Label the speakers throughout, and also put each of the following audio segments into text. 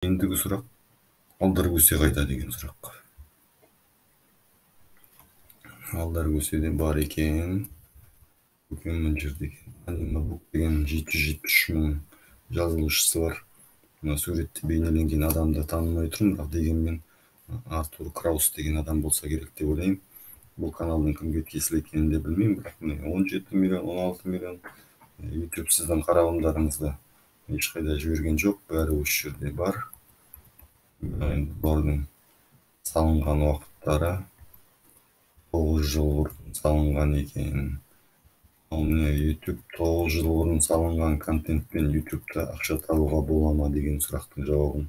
Speaker 1: Ендігі сұрақ алдар көсе қайда деген сұрақ. Алдар көседе бар екен. Көкем мына жерде екен. Анимабук деген 773 мың жазылушысы бар. Мына суретте бейнеленген адамды танымай тұрмын, бірақ дегенмен Артур Краус деген адам болса керек деп ойлаймын. Бұл каналдың кімге тиесілі екенін де білмеймін, бірақ міне 17 миллион, 16 миллион YouTube сіздің қаралымдарыңызды ешқайда жіберген жоқ, бәрі осы жерде бар. Бұлардың салынған уақыттары 9 жыл бұрын салынған екен. Міне YouTube 9 жыл бұрын салынған контентпен YouTube'та ақша табуға бола ма деген сұрақтың жауабын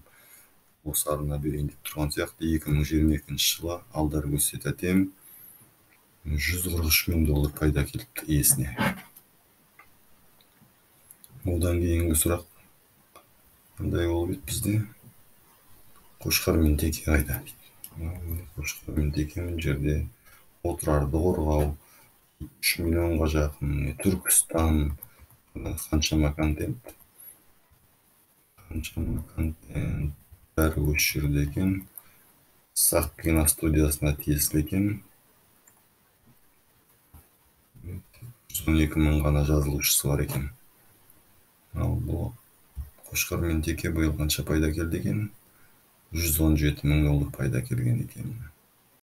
Speaker 1: осы арна берейін деп тұрған сияқты. 2022 жылы алдар көсе тәтем $143 мың пайда келіпті иесіне. Одан кейінгі сұрақ қандай болып еді бізде? Қошқар мен теке қайда? Қошқар мен теке мына жерде, отырарды қорғау, 3 миллионға жақын, Түркістан, қаншама контент, бәрі осы жерде екен. Сақ киностудиясына тиесілі екен. 112 мың ғана жазылушысы бар екен. Ал бұл Қошқар мен теке биыл қанша пайда келді екен? $117 мың пайда келген екен.